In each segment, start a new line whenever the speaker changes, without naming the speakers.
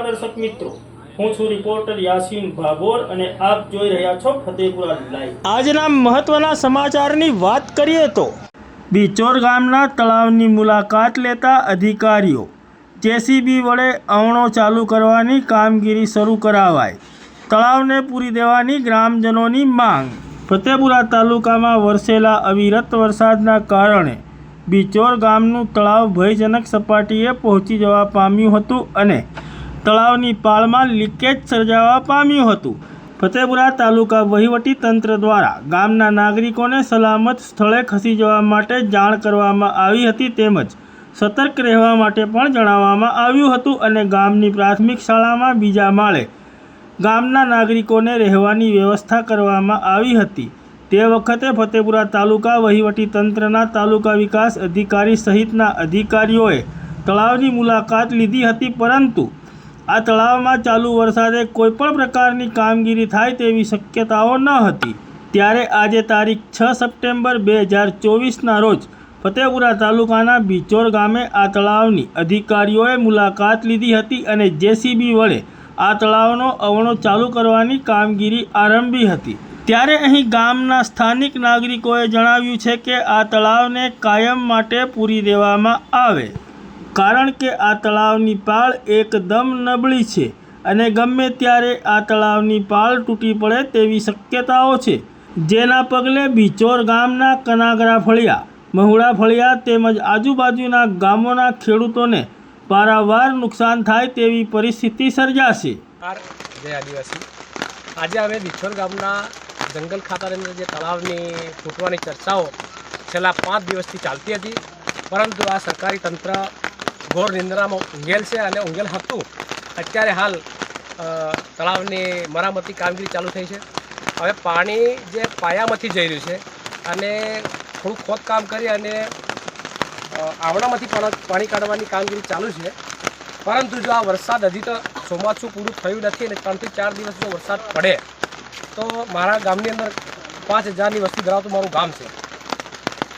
નમસ્કાર દર્शक મિત્રો, હું છું રિપોર્ટર યાસીન ભાભોર અને આપ જોઈ રહ્યા છો ફતેપુરા લાઈવ। આજના મહત્વના સમાચારની વાત કરીએ તો બિચોર ગામના તળાવની મુલાકાત લેતા અધિકારીઓ જેસીબી વડે અવણો ચાલુ કરવાની કામગીરી શરૂ કરાવાઈ। તળાવને પૂરી દેવાની ગ્રામજનોની માંગ। ફતેપુરા તાલુકામાં વરસેલા અવિરત વરસાદના કારણે બિચોર ગામનું તળાવ ભયજનક સપાટીએ પહોંચી જવા પામ્યું હતું અને તળાવની પાળમાં લીકેજ સર્જાવા પામ્યું હતું। ફતેપુરા તાલુકા વહીવટી તંત્ર દ્વારા ગામના નાગરિકોને સલામત સ્થળે ખસી જવા માટે જાણ કરવામાં આવી હતી તેમજ સતર્ક રહેવા માટે પણ જણાવવામાં આવ્યું હતું અને ગામની પ્રાથમિક શાળામાં બીજા માળે ગામના નાગરિકોને રહેવાની વ્યવસ્થા કરવામાં આવી હતી। તે વખતે ફતેપુરા તાલુકા વહીવટી તંત્રના તાલુકા વિકાસ અધિકારી સહિતના અધિકારીઓએ તળાવની મુલાકાત લીધી હતી, પરંતુ આ તળાવમાં ચાલુ વરસાદે કોઈપણ પ્રકારની કામગીરી થાય તેવી શક્યતાઓ ન હતી। ત્યારે આજે તારીખ 6 સપ્ટેમ્બર 2024ના રોજ ફતેપુરા તાલુકાના બિચોર ગામે આ તળાવની અધિકારીઓએ મુલાકાત લીધી હતી અને જેસીબી વડે આ તળાવનો અવણો ચાલુ કરવાની કામગીરી આરંભી હતી। ત્યારે અહીં ગામના સ્થાનિક નાગરિકોએ જણાવ્યું છે કે આ તળાવને કાયમ માટે પૂરી દેવામાં આવે, કારણ કે આ તળાવની પાળ એકદમ નબળી છે અને ગમે ત્યારે આ તળાવની પાળ તૂટી પડે તેવી શક્યતાઓ છે, જેના પગલે બિચોર ગામના કનાગરા ફળિયા, મહુડા ફળિયા તેમજ આજુબાજુના ગામોના ખેડૂતોને પારાવાર નુકસાન થાય તેવી પરિસ્થિતિ સર્જાશે।
જય આદિવાસી। આજે અમે બિચોર ગામના જંગલ ખાતાની અંદર જે તળાવની ફૂટવાની ચર્ચાઓ છેલ્લા 5 દિવસથી ચાલતી હતી, પરંતુ આ સરકારી તંત્ર ઘોર નિંદ્રામાં ઊંઘેલ છે અને ઊંઘેલ હતું। અત્યારે હાલ તળાવની મરામતી કામગીરી ચાલુ થઈ છે। હવે પાણી જે પાયામાંથી જઈ રહ્યું છે અને થોડું ખોદકામ કરી અને આવણામાંથી પાણી કાઢવાની કામગીરી ચાલુ છે, પરંતુ જો આ વરસાદ હજી તો ચોમાસું પૂરું થયું નથી અને 3 થી 4 દિવસ જો વરસાદ પડે તો મારા ગામની અંદર 5000ની વસ્તી ધરાવતું મારું ગામ છે,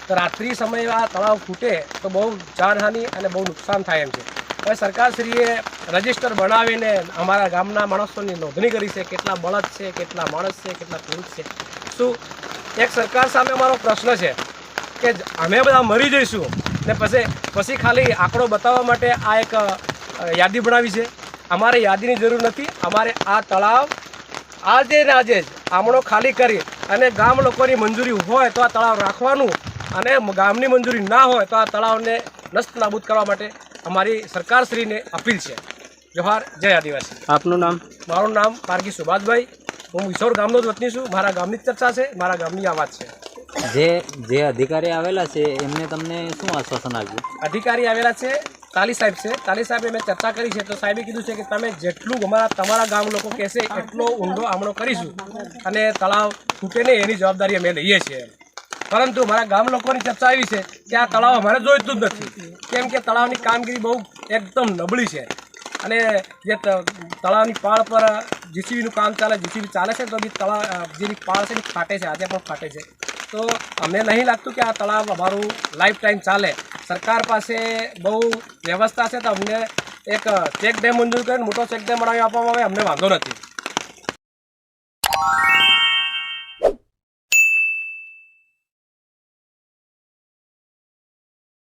તો રાત્રિ સમયે આ તળાવ ફૂટે તો બહુ જાનહાનિ અને બહુ નુકસાન થાય એમ છે। હવે સરકારશ્રીએ રજિસ્ટર બનાવીને અમારા ગામના માણસોની નોંધણી કરી છે, કેટલા બળદ છે, કેટલા માણસ છે, કેટલા પુરુષ છે। શું એક સરકાર સામે અમારો પ્રશ્ન છે કે અમે બધા મરી જઈશું ને પછી ખાલી આંકડો બતાવવા માટે આ એક યાદી બનાવી છે। અમારે યાદીની જરૂર નથી। અમારે આ તળાવ આજે ને આજે જ આમણો ખાલી કરી અને ગામ લોકોની મંજૂરી હોય તો આ તળાવ રાખવાનું અને ગામની મંજૂરી ના હોય તો આ તળાવને નષ્ટ નાબૂદ કરવા માટે અમારી સરકારશ્રીને અપીલ છે। જોહાર, જય આદિવાસી।
આપનું નામ?
મારું નામ પારગી સુભાષભાઈ। હું બિચોર ગામનો જ વતની છું। મારા ગામની જ ચર્ચા છે, મારા ગામની આ વાત છે।
જે અધિકારી આવેલા છે એમને તમને શું આશ્વાસન આપ્યું?
અધિકારી આવેલા છે તાલી સાહેબ છે। તાલી સાહેબે મેં ચર્ચા કરી છે તો સાહેબે કીધું છે કે તમે જેટલું તમારા ગામ લોકો કહેશે એટલો ઊંડો આમણો કરીશું અને તળાવ તૂટે નહીં એની જવાબદારી અમે લઈએ છીએ। પરંતુ મારા ગામ લોકોની ચર્ચા એવી છે કે આ તળાવ અમારે જોઈતું જ નથી, કેમ કે તળાવની કામગીરી બહુ એકદમ નબળી છે અને જે તળાવની પાળ પર જીસીબીનું કામ ચાલે, જીસીબી ચાલે છે તો બી તળાવ જેની પાળ છે એ ફાટે છે, આજે પણ ફાટે છે। તો અમને નહીં લાગતું કે આ તળાવ અમારું લાઈફ ટાઈમ ચાલે। સરકાર પાસે બહુ વ્યવસ્થા છે તો અમને એક ચેક ડેમ મંજૂર કરીને મોટો ચેક ડેમ બનાવી આપવામાં આવે, અમને વાંધો નથી।